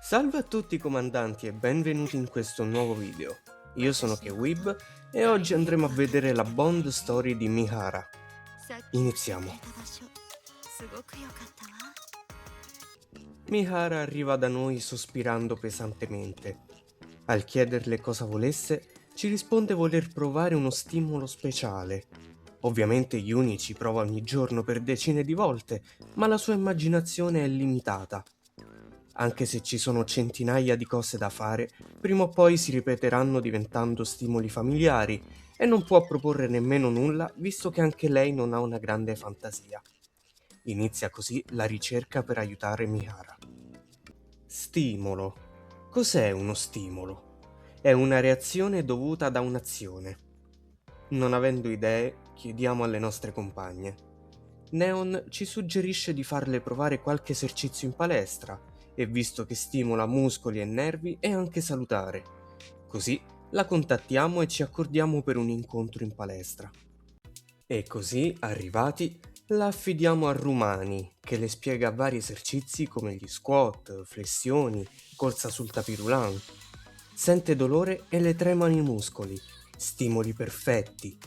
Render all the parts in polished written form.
Salve a tutti comandanti e benvenuti in questo nuovo video. Io sono Kewib e oggi andremo a vedere la Bond Story di Mihara. Iniziamo. Mihara arriva da noi sospirando pesantemente. Al chiederle cosa volesse, ci risponde voler provare uno stimolo speciale. Ovviamente Yuni ci prova ogni giorno per decine di volte, ma la sua immaginazione è limitata. Anche se ci sono centinaia di cose da fare, prima o poi si ripeteranno diventando stimoli familiari e non può proporre nemmeno nulla visto che anche lei non ha una grande fantasia. Inizia così la ricerca per aiutare Mihara. Stimolo. Cos'è uno stimolo? È una reazione dovuta da un'azione. Non avendo idee, chiediamo alle nostre compagne. Neon ci suggerisce di farle provare qualche esercizio in palestra e visto che stimola muscoli e nervi è anche salutare. Così la contattiamo e ci accordiamo per un incontro in palestra. E così, arrivati, la affidiamo a Rumani, che le spiega vari esercizi come gli squat, flessioni, corsa sul tapis roulant. Sente dolore e le tremano i muscoli, stimoli perfetti,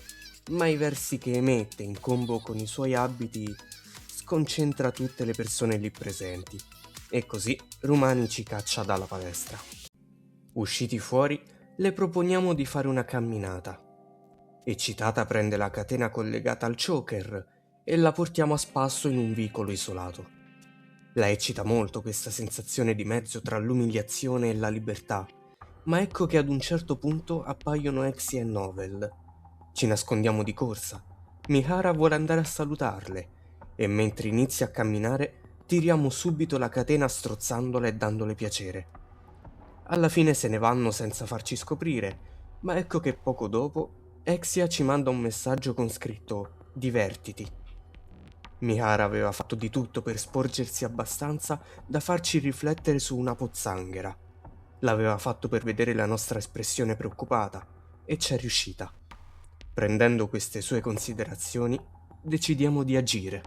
ma i versi che emette in combo con i suoi abiti sconcentra tutte le persone lì presenti. E così Rumani ci caccia dalla palestra. Usciti fuori, le proponiamo di fare una camminata. Eccitata prende la catena collegata al choker e la portiamo a spasso in un vicolo isolato. La eccita molto questa sensazione di mezzo tra l'umiliazione e la libertà, ma ecco che ad un certo punto appaiono Exy e Novel. Ci nascondiamo di corsa. Mihara vuole andare a salutarle e mentre inizia a camminare tiriamo subito la catena strozzandola e dandole piacere. Alla fine se ne vanno senza farci scoprire, ma ecco che poco dopo Exia ci manda un messaggio con scritto "Divertiti". Mihara aveva fatto di tutto per sporgersi abbastanza da farci riflettere su una pozzanghera. L'aveva fatto per vedere la nostra espressione preoccupata e c'è riuscita. Prendendo queste sue considerazioni, decidiamo di agire.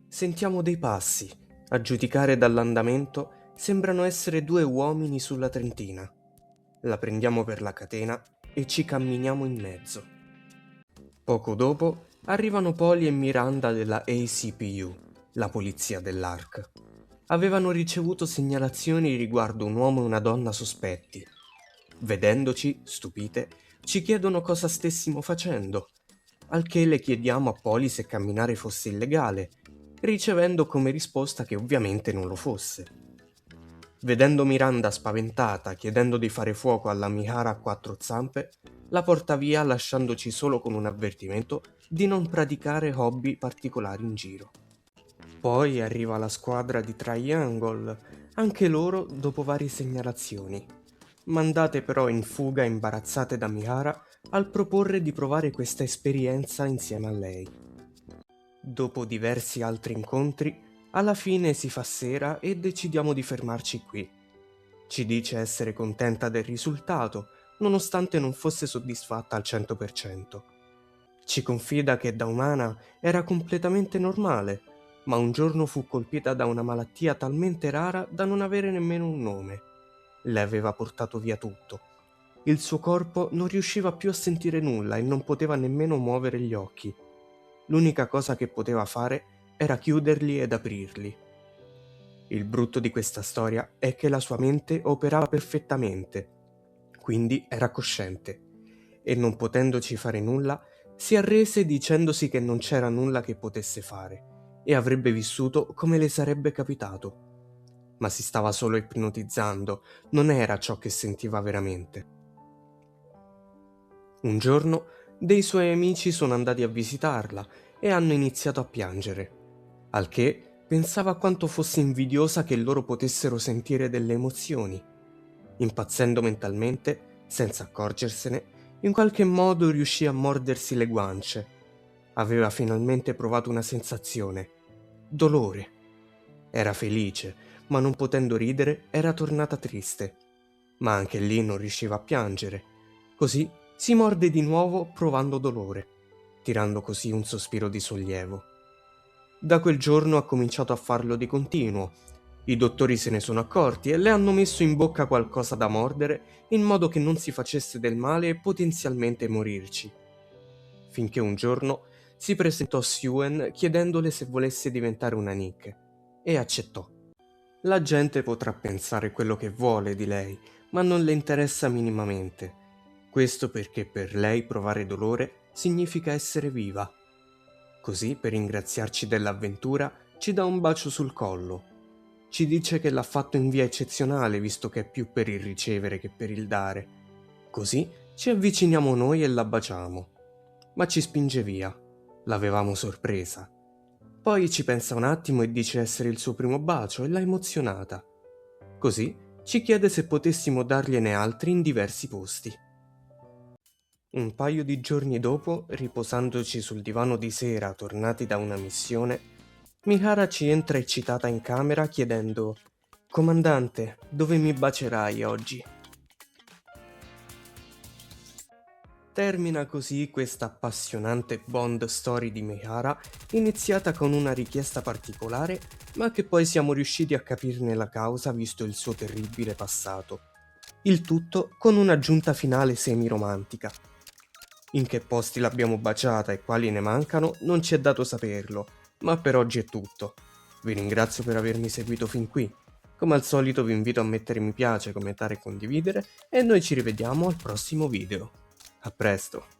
Sentiamo dei passi. A giudicare dall'andamento, sembrano essere due uomini sulla trentina. La prendiamo per la catena e ci camminiamo in mezzo. Poco dopo arrivano Polly e Miranda della ACPU, la polizia dell'ARC. Avevano ricevuto segnalazioni riguardo un uomo e una donna sospetti. Vedendoci, stupite, ci chiedono cosa stessimo facendo, al che le chiediamo a Polly se camminare fosse illegale, ricevendo come risposta che ovviamente non lo fosse. Vedendo Miranda spaventata chiedendo di fare fuoco alla Mihara a quattro zampe, la porta via lasciandoci solo con un avvertimento di non praticare hobby particolari in giro. Poi arriva la squadra di Triangle, anche loro dopo varie segnalazioni, mandate però in fuga imbarazzate da Mihara al proporre di provare questa esperienza insieme a lei. Dopo diversi altri incontri, alla fine si fa sera e decidiamo di fermarci qui. Ci dice essere contenta del risultato, nonostante non fosse soddisfatta al 100%. Ci confida che da umana era completamente normale, ma un giorno fu colpita da una malattia talmente rara da non avere nemmeno un nome. Le aveva portato via tutto. Il suo corpo non riusciva più a sentire nulla e non poteva nemmeno muovere gli occhi. L'unica cosa che poteva fare era chiuderli ed aprirli. Il brutto di questa storia è che la sua mente operava perfettamente, quindi era cosciente, e non potendoci fare nulla, si arrese dicendosi che non c'era nulla che potesse fare e avrebbe vissuto come le sarebbe capitato. Ma si stava solo ipnotizzando, non era ciò che sentiva veramente. Un giorno dei suoi amici sono andati a visitarla e hanno iniziato a piangere, al che pensava quanto fosse invidiosa che loro potessero sentire delle emozioni. Impazzendo mentalmente, senza accorgersene, in qualche modo riuscì a mordersi le guance. Aveva finalmente provato una sensazione: dolore. Era felice, ma non potendo ridere era tornata triste. Ma anche lì non riusciva a piangere. Così si morde di nuovo provando dolore, tirando così un sospiro di sollievo. Da quel giorno ha cominciato a farlo di continuo, I dottori se ne sono accorti e le hanno messo in bocca qualcosa da mordere in modo che non si facesse del male e potenzialmente morirci. Finché un giorno si presentò Suen chiedendole se volesse diventare una Nick e accettò. La gente potrà pensare quello che vuole di lei, ma non le interessa minimamente. Questo perché per lei provare dolore significa essere viva. Così, per ringraziarci dell'avventura, ci dà un bacio sul collo. Ci dice che l'ha fatto in via eccezionale, visto che è più per il ricevere che per il dare. Così ci avviciniamo noi e la baciamo. Ma ci spinge via. L'avevamo sorpresa. Poi ci pensa un attimo e dice essere il suo primo bacio e l'ha emozionata. Così ci chiede se potessimo dargliene altri in diversi posti. Un paio di giorni dopo, riposandoci sul divano di sera tornati da una missione, Mihara ci entra eccitata in camera chiedendo: «Comandante, dove mi bacerai oggi?» Termina così questa appassionante Bond story di Mihara, iniziata con una richiesta particolare, ma che poi siamo riusciti a capirne la causa visto il suo terribile passato. Il tutto con un'aggiunta finale semi-romantica. In che posti l'abbiamo baciata e quali ne mancano non ci è dato saperlo, ma per oggi è tutto. Vi ringrazio per avermi seguito fin qui. Come al solito vi invito a mettere mi piace, commentare e condividere e noi ci rivediamo al prossimo video. A presto!